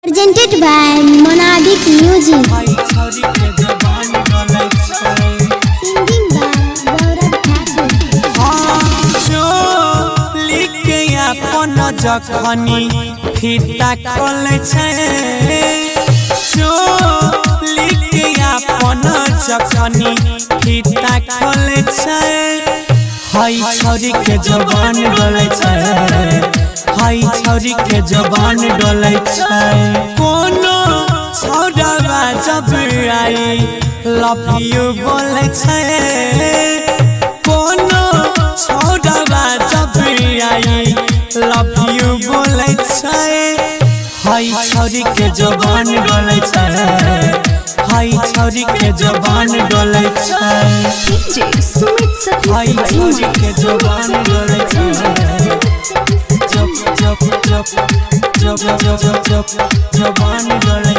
Presented by Monadic Music. Singing by Gaurav Thakur. अपन जखनी फीता खोल अपन जखनी फीता खोल हई छौरी के जवान डोले हई छौरी के जवान डोले कोनो छौरावा जब आई लव यू बोले कोनो छौरावा जब आई लव यू बोले हई छौरी के जवान डोले हई छौरी के जवान डोले हई छौरी के जवान डोले जवान डोले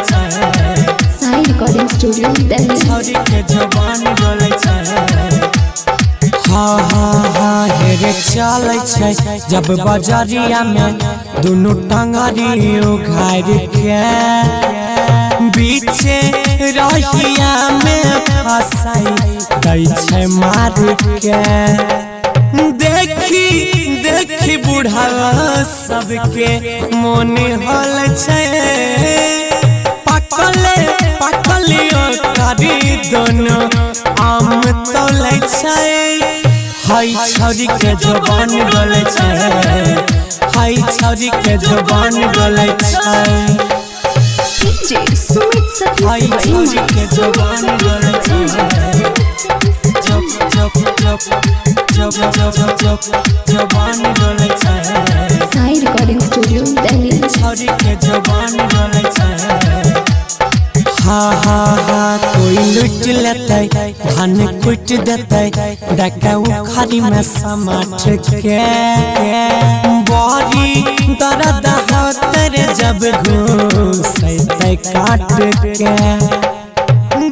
Sai Recording Studio, Delhi. छौरी के जवान डोले हाँ हाँ हाँ हेरे चले जब बजरिया में दोनों टंगरी उघार के बीचे रहिया में फसाई दै छै मार के देखी देखी बूढ़ा सबके मन हल पकले पकलियो करी दोनों आम तोले हई छौरी के जवान डोले हई छौरी के जवान डोले हई छौरी के जवान डोले जवान डोले Sai Recording Studio, Delhi. छौरी के जवान डोले हाँ हाँ हाँ कोई लुट लेते धन कुट देते डका उखाड़ी में समाट के बड़ी दर्द होते जब घूसते काट के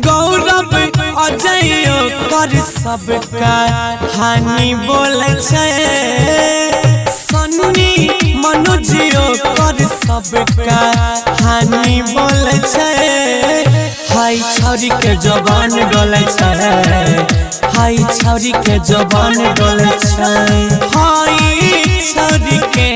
गौरव अजय कर सबका हानि बोले सन्नी मनोजियो कर सबका हानि बोले हई छौरी के जवान डोले हई छौरी के जवान डोले हई छौरी के